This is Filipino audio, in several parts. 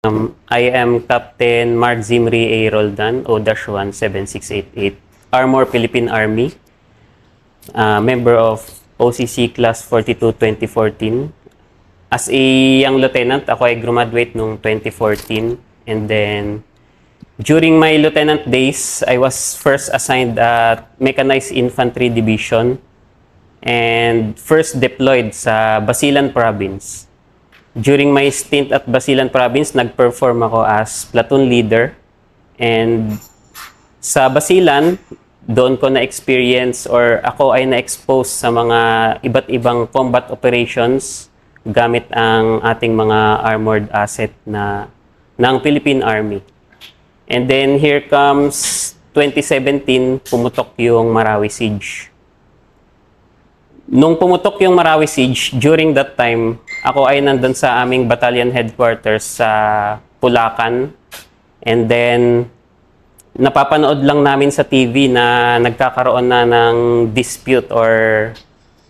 I am Captain Mark Zimri A. Roldan, O-17688, Armor Philippine Army, member of OCC Class 42 2014. As a young lieutenant, ako ay graduate noong 2014. And then, during my lieutenant days, I was first assigned at Mechanized Infantry Division and first deployed sa Basilan Province. During my stint at Basilan Province, nag-perform ako as platoon leader. And sa Basilan, doon ko na-experience or ako ay na-expose sa mga iba't ibang combat operations gamit ang ating mga armored asset ng Philippine Army. And then here comes 2017, pumutok yung Marawi Siege. Nung pumutok yung Marawi Siege, during that time, ako ay nandun sa aming battalion headquarters sa Pulacan. And then, napapanood lang namin sa TV na nagkakaroon na ng dispute or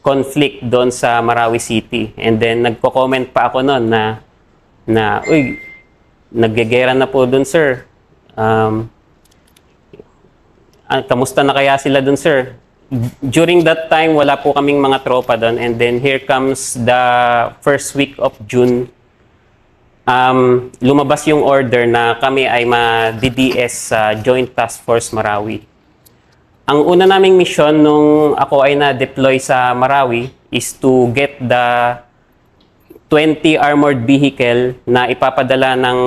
conflict doon sa Marawi City. And then, nagko-comment pa ako noon na uy, naggegera na po doon, sir. Kamusta na kaya sila doon, sir? During that time, wala po kaming mga tropa doon. And then here comes the first week of June. Lumabas yung order na kami ay ma-DDS sa Joint Task Force Marawi. Ang una naming mission nung ako ay na-deploy sa Marawi is to get the 20 armored vehicle na ipapadala ng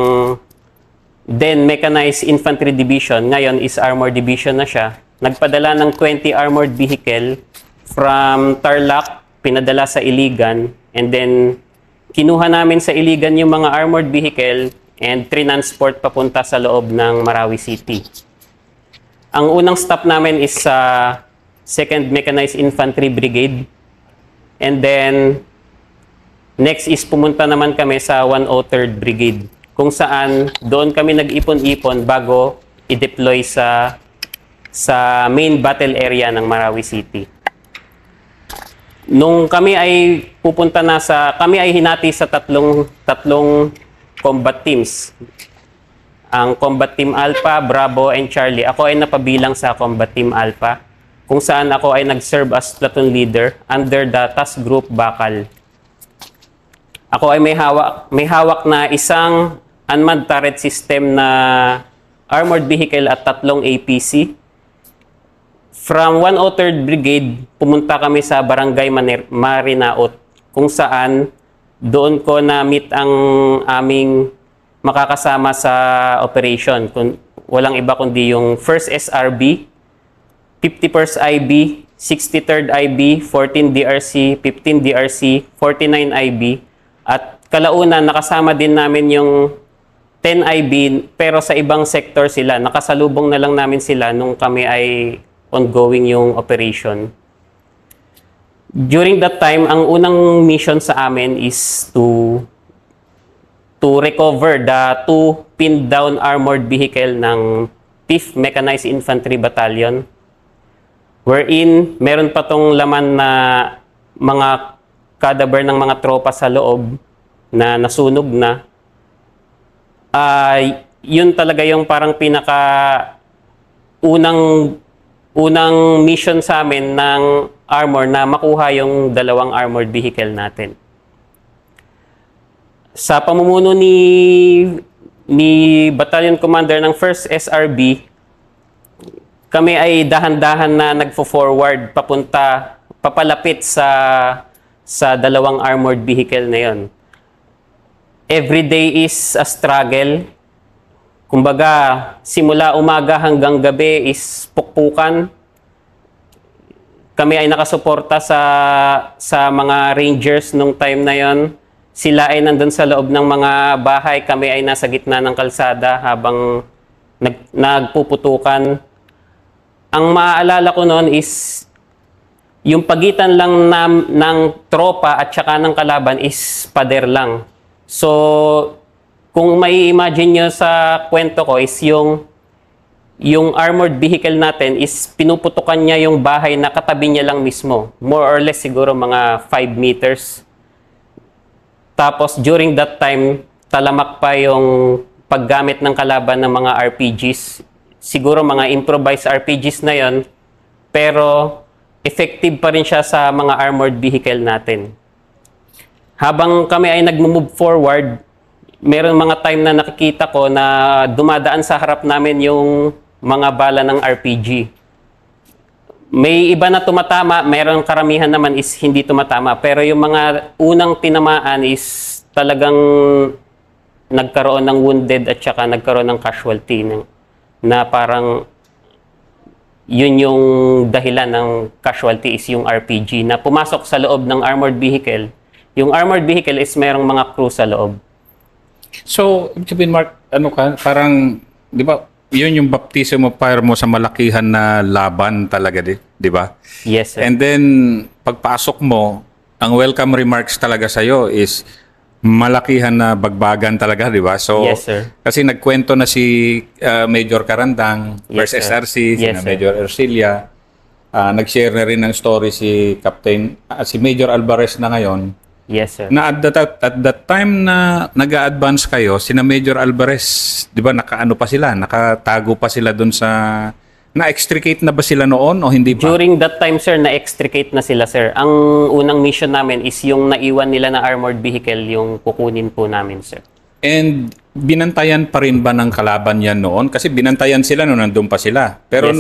then Mechanized Infantry Division. Ngayon is Armored Division na siya. Nagpadala ng 20 armored vehicle from Tarlac, pinadala sa Iligan, and then kinuha namin sa Iligan yung mga armored vehicle and transport papunta sa loob ng Marawi City. Ang unang stop namin is sa 2nd Mechanized Infantry Brigade, and then next is pumunta naman kami sa 103rd Brigade, kung saan doon kami nag-ipon-ipon bago i-deploy sa main battle area ng Marawi City. Nung kami ay pupunta na kami ay hinati sa tatlong combat teams. Ang Combat Team Alpha, Bravo, and Charlie. Ako ay napabilang sa Combat Team Alpha, kung saan ako ay nag-serve as platoon leader under the Task Group Bakal. Ako ay may hawak na isang unmanned turret system na armored vehicle at 3 APC. From 103rd Brigade, pumunta kami sa Barangay Marinaot, kung saan doon ko na-meet ang aming makakasama sa operation. Walang iba kundi yung 1st SRB, 51st IB, 63rd IB, 14 DRC, 15 DRC, 49 IB, at kalaunan nakasama din namin yung 10 IB, pero sa ibang sector sila. Nakasalubong na lang namin sila nung kami ay ongoing yung operation. During that time, ang unang mission sa amin is to recover the 2 pinned down armored vehicle ng 5th Mechanized Infantry Battalion, wherein meron pa tong laman na mga cadaver ng mga tropa sa loob na nasunog na. Yun talaga yung parang unang mission sa amin ng armor na makuha yung 2 armored vehicle natin. Sa pamumuno ni Battalion Commander ng 1st SRB, kami ay dahan-dahan na nagfo-forward papalapit sa 2 armored vehicle na yon. Every day is a struggle. Kumbaga, simula umaga hanggang gabi is pukpukan. Kami ay nakasuporta sa mga Rangers nung time na yon. Sila ay nandun sa loob ng mga bahay. Kami ay nasa gitna ng kalsada habang nagpuputukan. Ang maaalala ko noon is yung pagitan lang ng tropa at saka ng kalaban is pader lang. So, kung may imagine nyo sa kwento ko is yung armored vehicle natin is pinuputukan niya yung bahay na katabi niya lang mismo. More or less siguro mga 5 meters. Tapos during that time, talamak pa yung paggamit ng kalaban ng mga RPGs. Siguro mga improvised RPGs na yon, pero effective pa rin siya sa mga armored vehicle natin. Habang kami ay nag-move forward, meron mga time na nakikita ko na dumadaan sa harap namin yung mga bala ng RPG. May iba na tumatama, meron karamihan naman is hindi tumatama. Pero yung mga unang tinamaan is talagang nagkaroon ng wounded at saka nagkaroon ng casualty na parang yun yung dahilan ng casualty is yung RPG na pumasok sa loob ng armored vehicle. Yung armored vehicle is merong mga crew sa loob. So, ibig sabihin, Mark, ano ka, parang, di ba, yun yung baptism of fire mo sa malakihan na laban talaga, di ba? Yes, sir. And then, pagpasok mo, ang welcome remarks talaga sa'yo is malakihan na bagbagan talaga, di ba? So, yes, sir. Kasi nagkwento na si Major Carandang, Yes, first sir. SRC, Yes, si sir. Major Ercilia. Nag-share na rin ng story si Captain, si Major Alvarez na ngayon, Yes, sir. na at that time na nag-a-advance kayo, sina Major Alvarez, di ba, nakaano pa sila, nakatago pa sila doon sa, na-extricate na ba sila noon o hindi pa? During that time, sir, na-extricate na sila, sir. Ang unang mission namin is yung naiwan nila na armored vehicle, yung kukunin po namin, sir. And binantayan pa rin ba ng kalaban yan noon? Kasi binantayan sila noon, nandun pa sila. Pero Yes,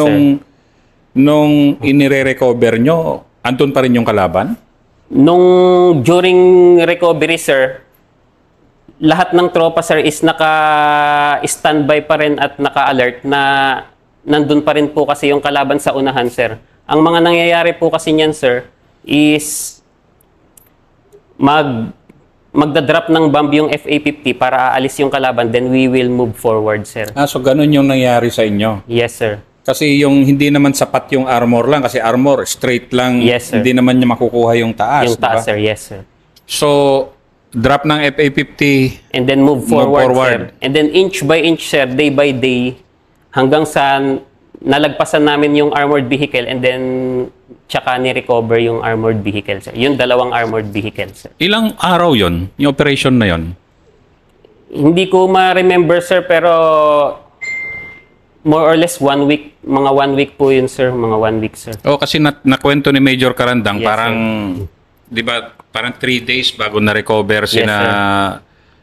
nung inire-recover nyo, andun pa rin yung kalaban? During recovery, sir, lahat ng tropa, sir, is naka-standby pa rin at naka-alert na nandun pa rin po kasi yung kalaban sa unahan, sir. Ang mga nangyayari po kasi niyan, sir, is magdadrop ng bomb yung FA-50 para aalis yung kalaban, then we will move forward, sir. So ganun yung nangyari sa inyo? Yes, sir. Kasi yung hindi naman sapat yung armor lang, kasi armor, straight lang, Yes, sir. hindi naman niya makukuha yung taas. Yung taas, diba? sir. Yes, sir. So, drop ng FA-50, And then move forward, sir. And then inch by inch, sir, day by day, hanggang sa nalagpasan namin yung armored vehicle and then tsaka ni-recover yung armored vehicle, sir. Yung dalawang armored vehicle, sir. ilang araw yon yung operation na yon? Hindi ko ma-remember, sir, pero more or less 1 week. Mga 1 week po yun, sir. Mga 1 week, sir. Kasi nakwento ni Major Carandang, Yes, parang, di ba, parang 3 days bago na-recover Yes,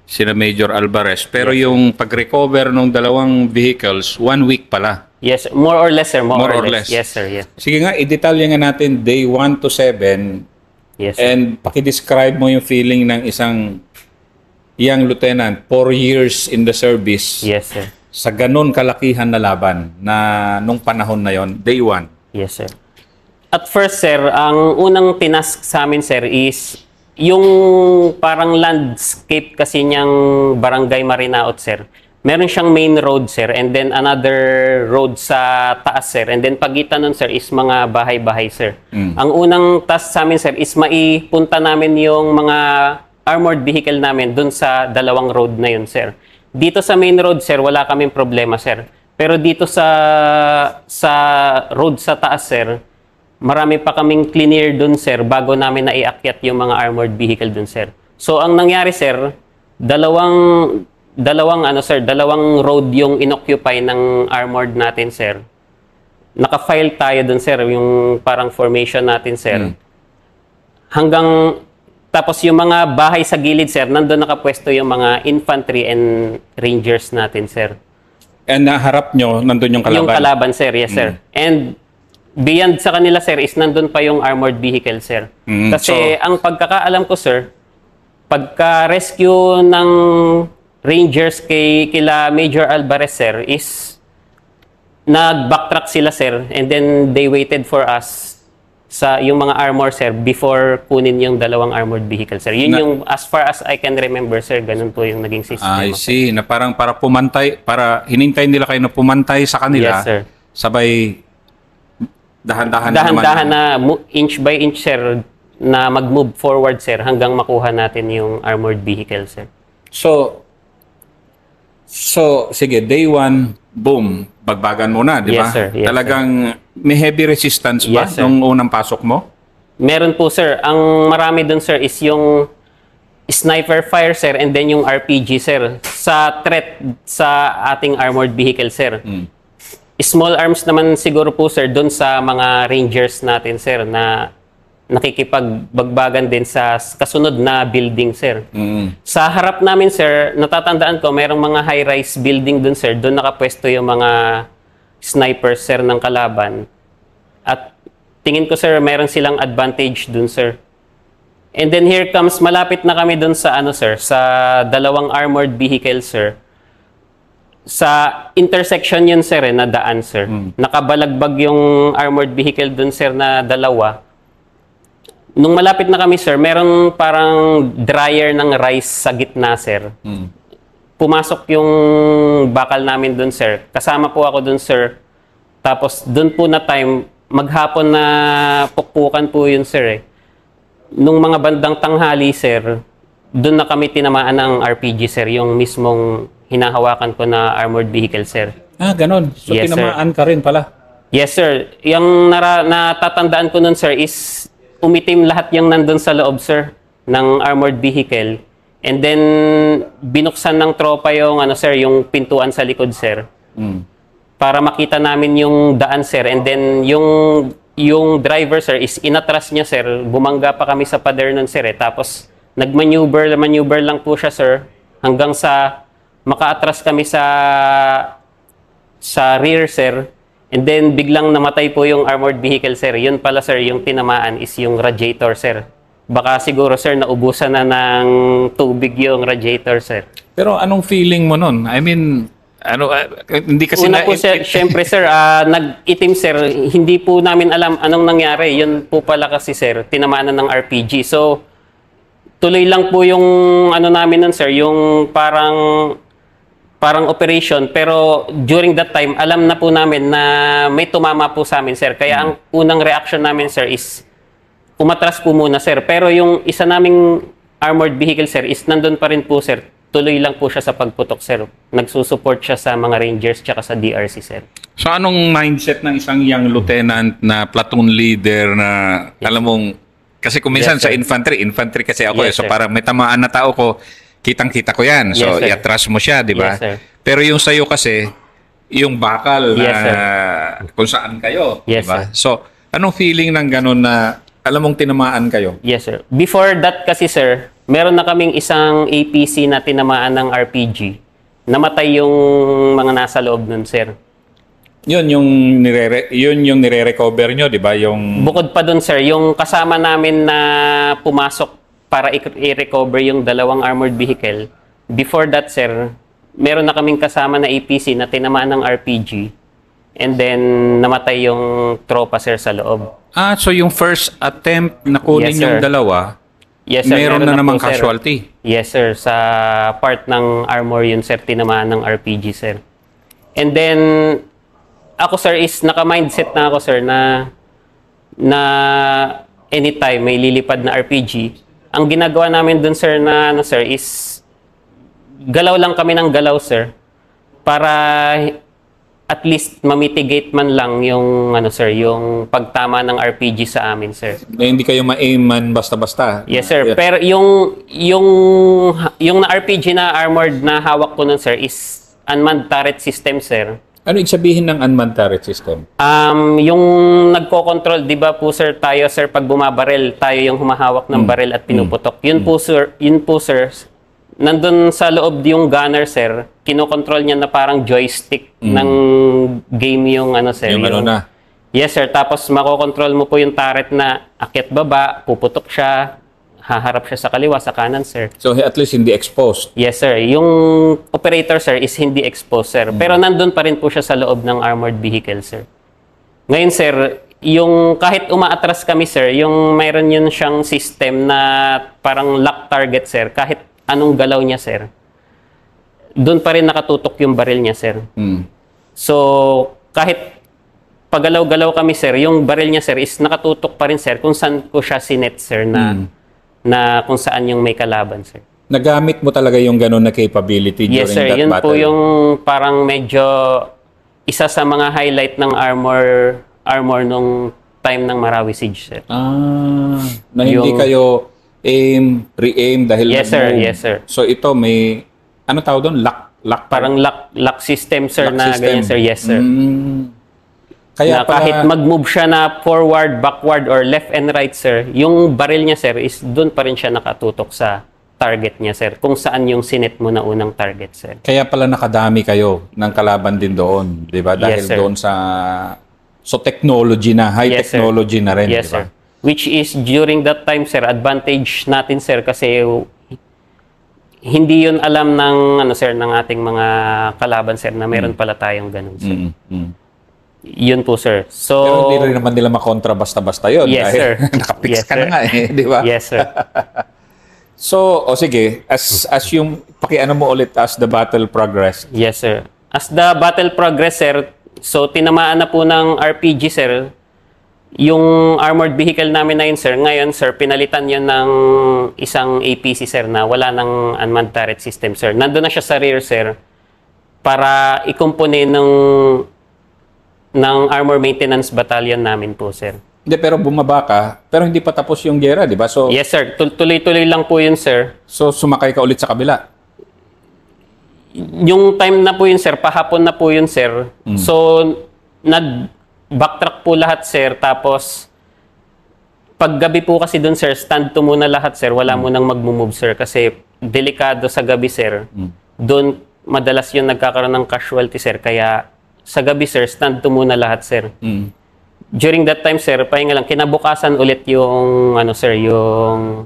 sina Major Alvarez. Pero yung pag-recover ng dalawang vehicles, 1 week pala. Yes, sir. More or less, sir. More or less. less. Yes, sir. Yes. Sige nga, i-detalye nga natin day 1 to 7 Yes, sir. and pakidescribe mo yung feeling ng isang young lieutenant, 4 years in the service, Yes, sir. sa ganun kalakihan na laban na nung panahon na yon, day 1. Yes, sir. At first, sir, ang unang tinask sa amin, sir, is yung parang landscape kasi niyang Barangay Marinaot, sir. Meron siyang main road, sir, and then another road sa taas, sir. And then pagitan nun, sir, is mga bahay-bahay, sir. Ang unang task sa amin, sir, is maipunta namin yung mga armored vehicle namin dun sa dalawang road na yun, sir. Dito sa main road, sir, wala kaming problema, sir. Pero dito sa road sa taas, sir, marami pa kaming clear dun, sir, bago namin naiakyat yung mga armored vehicle dun, sir. So, ang nangyari, sir, dalawang road yung inoccupy ng armored natin, sir. Naka-file tayo dun, sir, yung parang formation natin, sir. Tapos yung mga bahay sa gilid, sir, nandun nakapwesto yung mga infantry and rangers natin, sir. And naharap nyo, nandun yung kalaban? Yung kalaban, sir. Yes, sir. And beyond sa kanila, sir, is nandun pa yung armored vehicle, sir. Kasi ang pagkakaalam ko, sir, pagka-rescue ng rangers kila Major Alvarez, sir, is nag-backtrack sila, sir, and then they waited for us sa yung mga armor, sir, before kunin yung dalawang armored vehicle, sir. Yun yung, as far as I can remember, sir, ganun po yung naging system. I see. Na parang para pumantay, para hinintay nila kayo na pumantay sa kanila. Yes, sir. Sabay dahan-dahan na inch by inch, sir, na mag-move forward, sir, hanggang makuha natin yung armored vehicle, sir. So, sige, day 1, boom, bagbagan mo na, di ba? Yes, sir. Yes, talagang may heavy resistance ba Yes, sir. nung unang pasok mo? Meron po, sir. Ang marami dun, sir, is yung sniper fire, sir, and then yung RPG, sir. Sa threat sa ating armored vehicle, sir. Small arms naman siguro po, sir, doon sa mga rangers natin, sir, na nakikipagbagbagan din sa kasunod na building, sir. Sa harap namin, sir, natatandaan ko, mayroong mga high-rise building doon, sir. Doon nakapwesto yung mga snipers, sir, ng kalaban. At tingin ko, sir, mayroon silang advantage doon, sir. And then here comes, malapit na kami doon sa, sir, sa dalawang armored vehicle, sir. Sa intersection yun, sir, na daan, sir. Nakabalagbag yung armored vehicle doon, sir, na dalawa. Nung malapit na kami, sir, meron parang dryer ng rice sa gitna, sir. Pumasok yung bakal namin doon, sir. Kasama po ako doon, sir. Tapos doon po na time, maghapon na pukpukan po yun, sir, Nung mga bandang tanghali, sir, doon na kami tinamaan ng RPG, sir, yung mismong hinahawakan ko na armored vehicle, sir. Ah, ganon. So, Yes, tinamaan ka rin pala. Yes, sir. Yung natatandaan ko nun, sir, is umitim lahat yung nandun sa loob, sir, ng armored vehicle. And then, binuksan ng tropa yung, sir, yung pintuan sa likod, sir. Para makita namin yung daan, sir. And then, yung driver, sir, is inatras niya, sir. Bumangga pa kami sa pader nun, sir, Tapos, nag-maneuver lang po siya, sir. Hanggang sa makaatras kami sa rear, sir. And then, biglang namatay po yung armored vehicle, sir. Yun pala, sir, yung tinamaan is yung radiator, sir. Baka siguro, sir, naubusan na ng tubig yung radiator, sir. Pero anong feeling mo nun? I mean, hindi kasi Una po, sir, syempre, sir, nag-itim, sir. Hindi po namin alam anong nangyari. Yun po pala kasi, sir, tinamaan na ng RPG. So, tuloy lang po yung namin nun, sir, yung parang operation. Pero during that time, alam na po namin na may tumama po sa amin, sir. Kaya ang unang reaction namin, sir, is umatras po muna, sir. Pero yung isa naming armored vehicle, sir, is nandun pa rin po, sir. Tuloy lang po siya sa pagputok, sir. Nagsusupport siya sa mga Rangers tsaka sa DRC, sir. So anong mindset ng isang young lieutenant na platoon leader na alam mong, kasi kung minsan Yes, sa sir. infantry kasi ako Yes, so sir. para may tamaan na tao ko, kitang-kita ko yan. So Yes, sir. iatras mo siya, di ba? Yes, sir. Pero yung sa'yo kasi, yung bakal Yes, sir. na kung saan kayo, Yes, di ba? sir. So anong feeling ng ganun na alam mong tinamaan kayo? Yes, sir. Before that kasi, sir, meron na kaming isang APC na tinamaan ng RPG. Namatay yung mga nasa loob nun, sir. Yun yung nire-recover nyo, di ba? Yung Bukod pa dun, sir, yung kasama namin na pumasok para i-recover yung dalawang armored vehicle. Before that, sir, meron na kaming kasama na APC na tinamaan ng RPG. And then, namatay yung tropa, sir, sa loob. so yung first attempt na kunin Yes, sir. yung dalawa, Yes, sir. meron na namang po, sir. casualty. Yes, sir. Sa part ng armor yun, sir, tinamaan ng RPG, sir. And then, ako, sir, is naka-mindset na ako, sir, na anytime may lilipad na RPG, ang ginagawa namin dun, sir, sir, is galaw lang kami ng galaw, sir, para at least mamitigate man lang yung sir, yung pagtama ng RPG sa amin, sir. Na hindi kayo ma-aim man basta-basta. Yes, sir. Yeah. Pero yung na RPG na armored na hawak ko nun, sir, is unmanned turret system, sir. Ano ibig sabihin ng unmanned turret system? Yung nagko-control, 'di ba po, sir, tayo, sir, pag bumabarel, tayo yung humahawak ng baril at pinuputok. Yun po, sir, nandun sa loob yung gunner, sir, kinokontrol niya na parang joystick ng game yung sir. Yung na? Yes, sir. Tapos makokontrol mo po yung turret na akyat baba, puputok siya, haharap siya sa kaliwa, sa kanan, sir. So at least hindi exposed. Yes, sir. Yung operator, sir, is hindi exposed, sir. Pero nandun pa rin po siya sa loob ng armored vehicle, sir. Ngayon, sir, yung kahit umaatras kami, sir, yung mayroon yun siyang system na parang lock target, sir, kahit anong galaw niya, sir, doon pa rin nakatutok yung baril niya, sir. So, kahit pagalaw-galaw kami, sir, yung baril niya, sir, is nakatutok pa rin, sir, kung saan ko siya sinet, sir, na kung saan yung may kalaban, sir. Nagamit mo talaga yung ganun na capability during Yes, sir. that Yun battle? po yung parang medyo isa sa mga highlight ng armor nung time ng Marawi Siege, sir. Na hindi Yung- kayo aim, re-aim dahil Yes, sir. nag-move. Yes, sir. So ito may, ano tawag doon? Lock Parang lock system, sir, lock na system. ganyan, sir. Yes, sir. Kaya Na kahit mag-move siya na forward, backward, or left and right, sir, yung baril niya, sir, is doon pa rin siya nakatutok sa target niya, sir. Kung saan yung sinet mo na unang target, sir. kaya pala nakadami kayo ng kalaban din doon, 'di ba? Dahil Yes, sir. doon sa technology na, high Yes, sir. technology na rin, Yes, 'di ba? sir. Which is, during that time, sir, advantage natin, sir, kasi hindi yun alam ng, ano, sir, ng ating mga kalaban, sir, na meron pala tayong ganun, sir. Yun po, sir. So, Pero hindi rin naman nila makontra basta-basta 'yon Yes, dahil sir. nakapix Yes, ka na sir. nga eh, 'di ba? yes, sir. So, sige, as yung pakiano mo ulit as the battle progressed. Yes, sir. As the battle progress, sir, so tinamaan na po ng RPG, sir, yung armored vehicle namin na yun, sir. Ngayon, sir, pinalitan yun ng isang APC, sir, na wala ng unmanned turret system, sir. Nandun na siya sa rear, sir, para ikumpone ng armor maintenance battalion namin po, sir. Hindi, pero bumaba ka, pero hindi pa tapos yung gera, di ba? So, Yes, sir. Tuloy-tuloy lang po yun, sir. so sumakay ka ulit sa kabila. Yung time na po yun, sir, pahapon na po yun, sir. So, nag-backtrack po lahat, sir. Tapos, paggabi po kasi dun, sir, stand to muna lahat, sir. Wala munang mag-move, sir. Kasi, delikado sa gabi, sir. Doon, madalas yung nagkakaroon ng casualty, sir. Kaya, sa gabi, sir, stand to muna lahat, sir. During that time, sir, pahinga lang, kinabukasan ulit yung, ano, sir, yung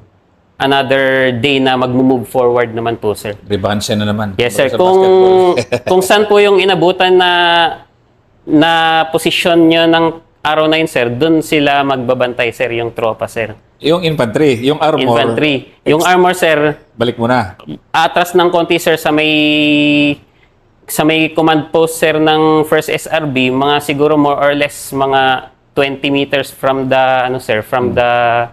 another day na mag-move forward naman po, sir. Revanche na naman. Yes, sir. Sa Kung basketball. kung saan po yung inabutan na posisyon nyo ng araw na yun, sir, dun sila magbabantay, sir, yung tropa, sir. Yung infantry, yung armor, Infantry. Yung armor, sir, balik mo na. atras ng konti, sir, sa may command post, sir, ng 1st SRB, mga siguro more or less mga 20 meters from the, ano, sir, from the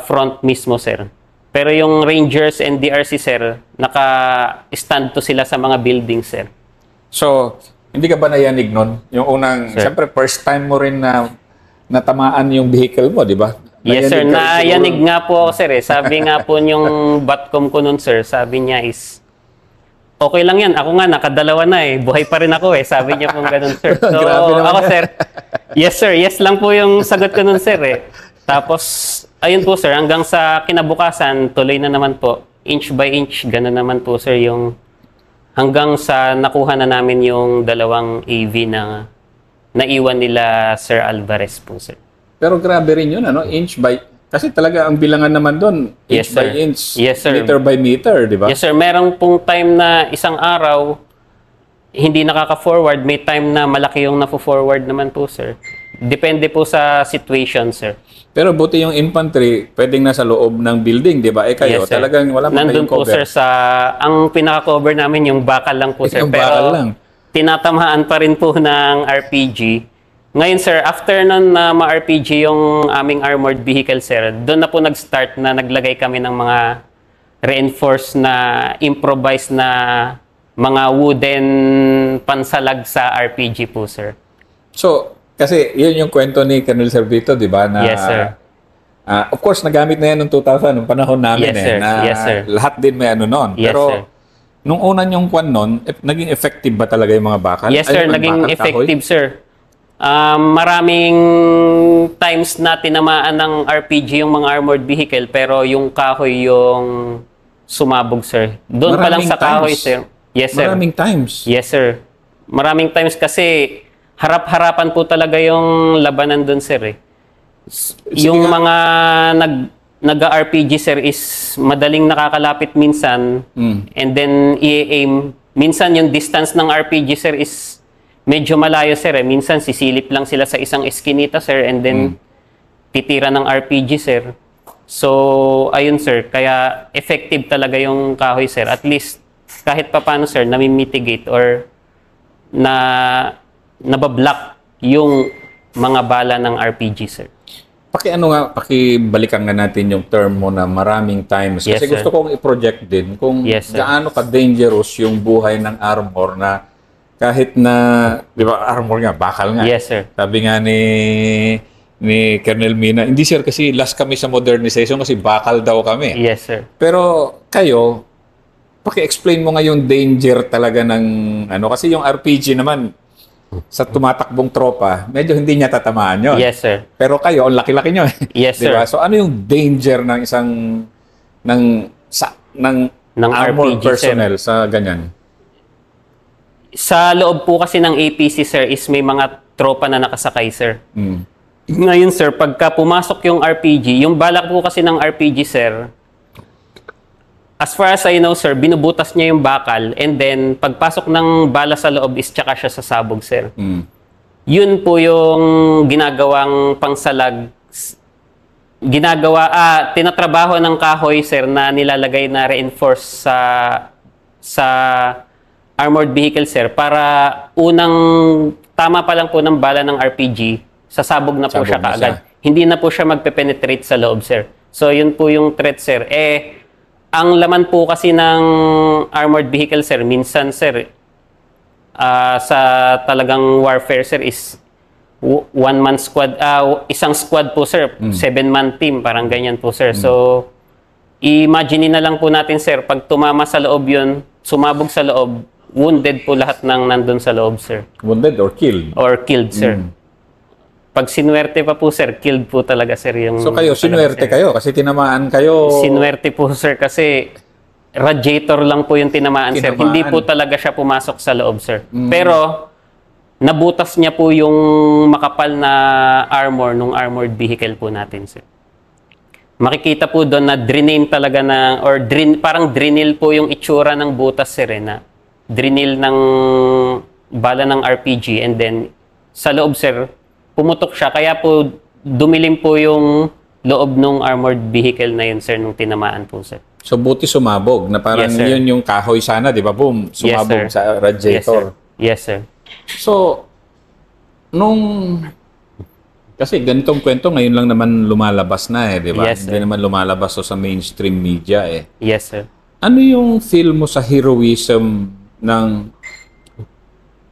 front mismo, sir. Pero yung Rangers and DRC, sir, naka-stand to sila sa mga buildings, sir. So, hindi ka ba nayanig nun? Yung unang, Sir. siyempre, first time mo rin na natamaan yung vehicle mo, di ba? Yes, sir. Nayanig ka rin Nayanig siguro. nga po ako, sir. Sabi nga po yung batcom ko nun, sir, sabi niya is, okay lang yan. Ako nga, nakadalawa na eh. Buhay pa rin ako eh. Sabi niya pong ganun, sir. So, Grabe naman ako, yan. sir, yes, sir. Yes lang po yung sagot ko nun, sir eh. Tapos, ayun po, sir. Hanggang sa kinabukasan, tuloy na naman po. Inch by inch, ganun naman po, sir, yung hanggang sa nakuha na namin yung dalawang AV na naiwan nila Sir Alvarez po, sir. Pero grabe rin yun, ano? Inch by... Kasi talaga ang bilangan naman doon, inch Yes, by sir. inch, Yes, sir. meter by meter, di ba? Yes, sir. Merong pong time na isang araw, hindi nakaka-forward. May time na malaki yung na-forward naman po, sir. Depende po sa situation, sir. Pero buti yung infantry, pwedeng nasa loob ng building, di ba? Eh kayo, Yes, sir. talagang wala pa Nandun kayong po, cover. sir, ang pinaka-cover namin, yung bakal lang po, sir. Yung Pero bakal lang. tinatamaan pa rin po ng RPG. Ngayon, sir, after nun na ma-RPG yung aming armored vehicle, sir, doon na po nag-start na naglagay kami ng mga reinforced na improvised na mga wooden pansalag sa RPG po, sir. So, kasi yun yung kwento ni Colonel Servito, di ba? Na, Yes, sir. Of course, nagamit na yan noong 2000, noong panahon namin Yes, sir. na Yes, sir. lahat din may ano noon. Yes, Pero, sir. nung una yung kwan noon, naging effective ba talaga yung mga bakal? Yes, sir. Ay, yung Naging bakal, kahoy? effective, sir. Maraming times na tinamaan ng RPG yung mga armored vehicle, pero yung kahoy yung sumabog, sir. Doon pa lang Maraming sa kahoy, times. sir. Yes, sir. Maraming times. Yes, sir. Maraming times kasi harap-harapan po talaga yung labanan doon, sir. Eh. Yung nga. mga nag-RPG, sir, is madaling nakakalapit minsan and then i-aim. Minsan yung distance ng RPG, sir, is medyo malayo, sir. Eh. Minsan sisilip lang sila sa isang eskinita, sir, and then titira ng RPG, sir. So, ayun, sir. Kaya effective talaga yung kahoy, sir. At least, kahit papano, sir, nami-mitigate or nabablock yung mga bala ng RPG, sir. Pakibalikan nga natin yung term mo na maraming times. Yes, Kasi sir. gusto kong i-project din kung Yes, sir. gaano ka-dangerous yung buhay ng armor na kahit na, di ba, armor nga, bakal nga. Yes, sir. Sabi nga ni Colonel Mina. Hindi sir, kasi last kami sa modernization kasi bakal daw kami. Yes, sir. Pero kayo, paki-explain mo nga yung danger talaga ng ano, kasi yung RPG naman sa tumatakbong tropa, medyo hindi niya tatamaan yun. Yes, sir. Pero kayo, ang laki-laki nyo. Yes, Diba? sir. So ano yung danger ng isang ng armored RPG, personnel sa ganyan? Sa loob po kasi ng APC, sir, is may mga tropa na nakasakay, sir. Mm. Ngayon, sir, pagka pumasok yung RPG, yung balak po kasi ng RPG, sir, as far as I know, sir, binubutas niya yung bakal and then pagpasok ng bala sa loob is tsaka siya sasabog, sir. Mm. Yun po yung ginagawang pangsalag, tinatrabaho ng kahoy, sir, na nilalagay na reinforce sa armored vehicle, sir, para unang tama pa lang po ng bala ng RPG, sasabog na po Sabog siya na kaagad. siya. Hindi na po siya magpe-penetrate sa loob, sir. So, yun po yung threat, sir. Ang laman po kasi ng armored vehicle, sir, minsan, sir, sa talagang warfare, sir, is one-man squad, isang squad po, sir, 7-man team, parang ganyan po, sir. So, imagine na lang po natin, sir, pag tumama sa loob yun, sumabog sa loob, wounded po lahat ng nandun sa loob, sir. Wounded or killed? Or killed, sir. Pag sinuwerte pa po, sir, killed po talaga, sir, yung... So kayo, sinuwerte kayo kasi tinamaan kayo. Sinuwerte po, sir, kasi radiator lang po yung tinamaan, sir. Tinamaan. Hindi po talaga siya pumasok sa loob, sir. Pero, nabutas niya po yung makapal na armor nung armored vehicle po natin, sir. Makikita po doon na drain talaga parang drinil po yung itsura ng butas, sir, na drinil ng bala ng RPG and then sa loob, sir, pumutok siya. Kaya po dumilim po yung loob ng armored vehicle na yun, sir, nung tinamaan po, sir. So buti sumabog na parang Yes, sir. yun yung kahoy sana, di ba? Boom, sumabog Yes, sir. sa radiator. Yes, sir. So, kasi ganitong kwento ngayon lang naman lumalabas na di ba? Yes, sir. Hindi naman lumalabas sa mainstream media Yes, sir. Ano yung feel mo sa heroism ng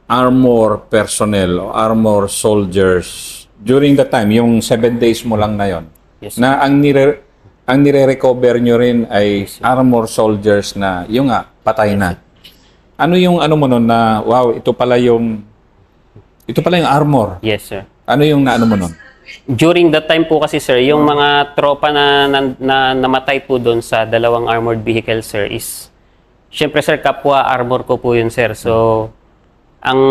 armor personnel o armor soldiers during the time, yung 7 days mo lang na yon, Yes, sir. na ang nire-recover nyo rin ay armor soldiers na yung patay na. Ano yung ano mo nun na, wow, ito pala yung armor. Yes, sir. Ano yung naano mo nun? During that time po kasi, sir, yung mga tropa na namatay po doon sa dalawang armored vehicle, sir, is syempre, sir, kapwa armor ko po yun, sir. So, ang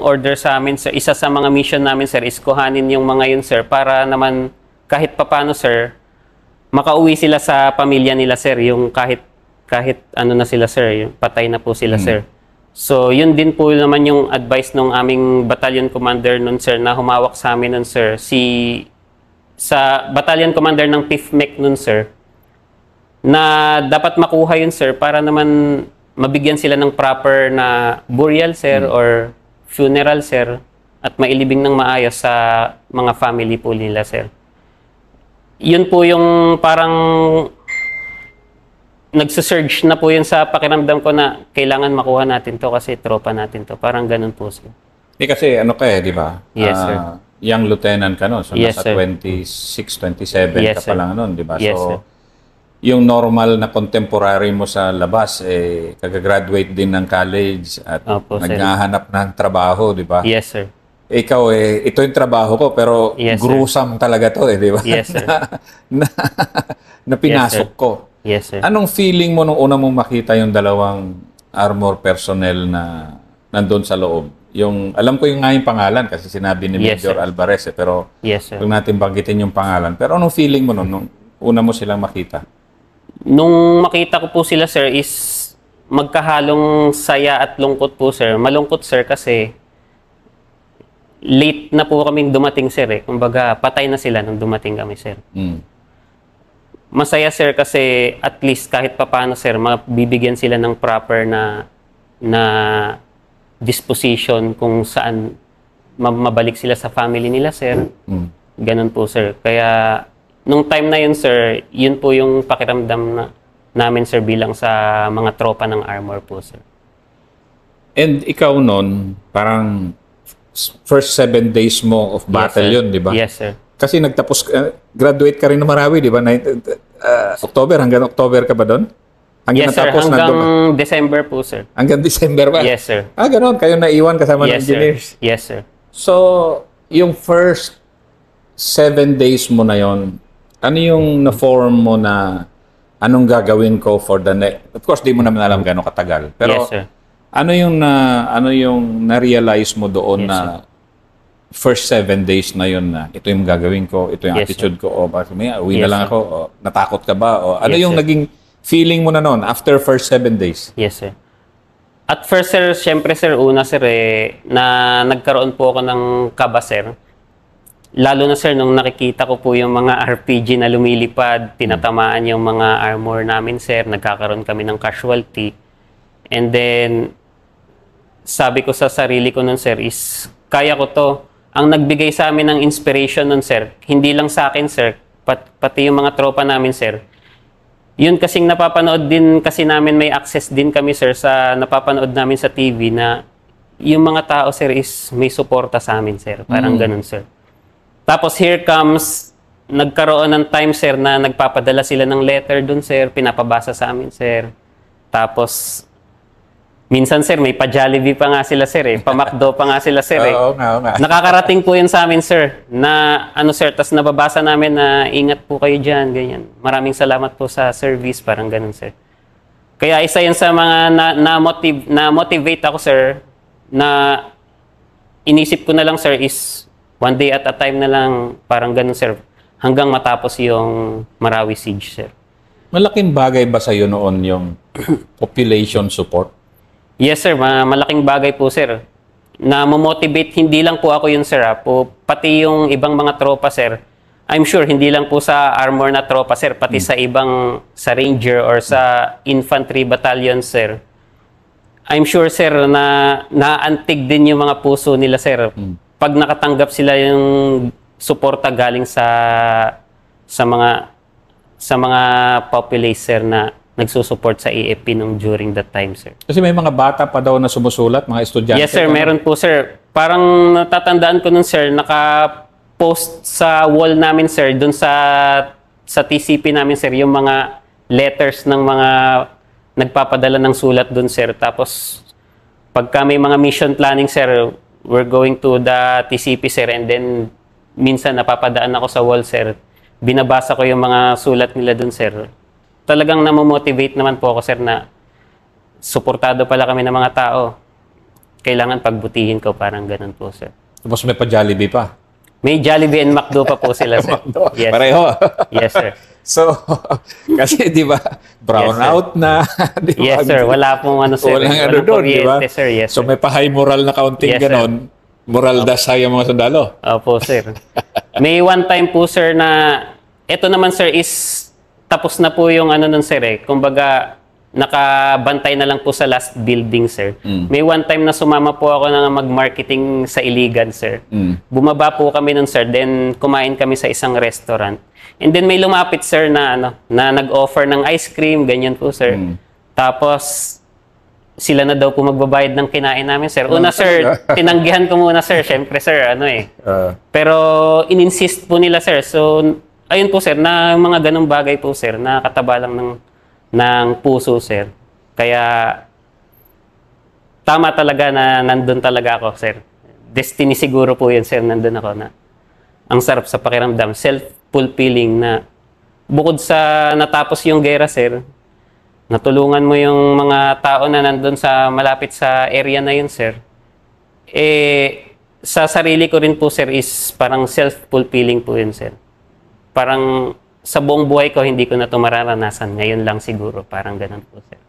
order sa amin, sir, isa sa mga mission namin, sir, is kuhanin yung mga yun, sir, para naman kahit papano, sir, makauwi sila sa pamilya nila, sir, yung kahit ano na sila, sir, yung patay na po sila, sir. So, yun din po naman yung advice ng aming battalion commander nun, sir, na humawak sa amin nun, sir. Sa battalion commander ng 5th MEC nun, sir, na dapat makuha yun, sir, para naman mabigyan sila ng proper na burial, sir, or funeral, sir, at mailibing ng maayos sa mga family po nila, sir. Yun po yung parang nagsusurge na po yun sa pakiramdam ko na kailangan makuha natin to kasi tropa natin to. Parang ganun po, sir. Kasi ano di ba? Yes, sir. Young lieutenant ka no? So Yes, nasa sir. 26, 27 Yes, ka pa sir. lang nun, di ba? Yes, so, sir. yung normal na contemporary mo sa labas, kagagraduate din ng college at Opo, sir. naghahanap ng trabaho, di ba? Yes, sir. Ikaw ito yung trabaho ko pero Yes, sir. gruesome talaga to di ba? Yes, sir. na pinasok ko. Yes, sir. Anong feeling mo nung una mong makita yung dalawang armor personnel na nandun sa loob? Yung alam ko yung nga yung pangalan kasi sinabi ni Yes, Major sir. Alvarez pero Yes, sir. huwag natin banggitin yung pangalan. Pero anong feeling mo nung una mo silang makita? Nung makita ko po sila, sir, is magkahalong saya at lungkot po, sir. Malungkot, sir, kasi late na po kaming dumating, sir. Kumbaga, patay na sila nung dumating kami, sir. Masaya, sir, kasi at least kahit papano, sir, mabibigyan sila ng proper na disposition kung saan mabalik sila sa family nila, sir. Ganun po, sir. Kaya, nung time na yun, sir, yun po yung pakiramdam namin, sir, bilang sa mga tropa ng armor po, sir. And ikaw nun, parang first 7 days mo of battle Yes, sir. yun, di ba? Yes, sir. Kasi nagtapos, graduate ka rin ng Marawi, di ba? October, hanggang October ka ba doon? Hanggang Yes, sir. natapos, Hanggang December po, sir. hanggang December ba? Yes, sir. Ganon. Kayo naiwan kasama ng Yes, sir. engineers. Yes, sir. So, yung first 7 days mo na yon, ano yung na-form mo na anong gagawin ko for the next? Of course, di mo naman alam gano'ng katagal. Pero, Yes, sir. ano yung na-realize mo doon Yes, na first 7 days na yun na ito yung gagawin ko, ito yung Yes, attitude ko, o bakit uwi na Yes, lang sir. ako, o natakot ka ba, o ano Yes, yung sir. naging feeling mo na noon after first 7 days? Yes, sir. At first, sir, syempre, sir, una, sir, na nagkaroon po ako ng kaba, sir. Lalo na, sir, nung nakikita ko po yung mga RPG na lumilipad, tinatamaan yung mga armor namin, sir, nagkakaroon kami ng casualty. And then, sabi ko sa sarili ko nun, sir, is kaya ko to. Ang nagbigay sa amin ng inspiration nun, sir, hindi lang sa akin, sir, pati yung mga tropa namin, sir. Yun kasing napapanood din kasi namin, may access din kami, sir, sa napapanood namin sa TV na yung mga tao, sir, is may suporta sa amin, sir. Parang ganun, sir. Tapos here comes, nagkaroon ng time, sir, na nagpapadala sila ng letter dun, sir, pinapabasa sa amin, sir. Tapos, minsan, sir, may pa-Jollibee pa nga sila, sir, pa-McDo pa nga sila, sir, Oo nga. Nakakarating po yun sa amin, sir, na ano, sir, tas nababasa namin na ingat po kayo dyan, ganyan. Maraming salamat po sa service, parang ganun, sir. Kaya isa yan sa mga na-motivate ako, sir, na inisip ko na lang, sir, is one day at a time na lang, parang ganun, sir, hanggang matapos yung Marawi Siege, sir. Malaking bagay ba sa'yo noon yung population support? Yes, sir. Malaking bagay po, sir. Na motivate hindi lang po ako yun, sir. Pati yung ibang mga tropa, sir. I'm sure, hindi lang po sa armor na tropa, sir. Pati sa sa ranger or sa infantry battalion, sir. I'm sure, sir, na naantig din yung mga puso nila, sir. Pag nakatanggap sila yung suporta galing sa mga populace, sir, na nagsusupport sa AFP nung during that time, sir. Kasi may mga bata pa daw na sumusulat, mga estudyante. Yes, sir. Meron po, sir. Parang natatandaan ko nun, sir, naka-post sa wall namin, sir, dun sa TCP namin, sir, yung mga letters ng mga nagpapadala ng sulat dun, sir. Tapos, pagka may mga mission planning, sir, we're going to the TCP, sir, and then minsan napapadaan ako sa wall, sir. Binabasa ko yung mga sulat nila dun, sir. Talagang namomotivate naman po ako, sir, na suportado pala kami ng mga tao. Kailangan pagbutihin ko, parang ganun po, sir. Tapos may pa-Jollibee pa. May Jollibee and McDo pa po sila, sir. Yes. Pareho. Yes, sir. So, kasi di ba, brown Yes, sir. out na. Di ba? Yes, sir. Wala pong ano, sir. Walang ano doon, di ba? kuryente, sir. Yes, So sir. may pa-high moral na kaunting Yes, sir. ganon. Moral dasay ang mga sundalo. Opo, sir. May one time po, sir, na ito naman, sir, is tapos na po yung ano nun, sir, Kumbaga, nakabantay na lang po sa last building, sir. May one time na sumama po ako na mag-marketing sa Iligan, sir. Bumaba po kami nun, sir. Then, kumain kami sa isang restaurant. And then, may lumapit, sir, na nag-offer ng ice cream, ganyan po, sir. Tapos, sila na daw po magbabayad ng kinain namin, sir. Una, sir, tinanggihan ko muna, sir. Siyempre, sir, Pero, in-insist po nila, sir. So, ayun po, sir, na mga ganong bagay po, sir, na kataba lang ng puso, sir. Kaya, tama talaga na nandun talaga ako, sir. Destiny siguro po yun, sir, nandun ako na. Ang sarap sa pakiramdam, self-fulfilling na bukod sa natapos yung gera, sir, natulungan mo yung mga tao na nandun sa malapit sa area na yun, sir. Sa sarili ko rin po, sir, is parang self-fulfilling po yun, sir. Parang sa buong buhay ko, hindi ko na ito mararanasan. Ngayon lang siguro, parang ganun po, sir.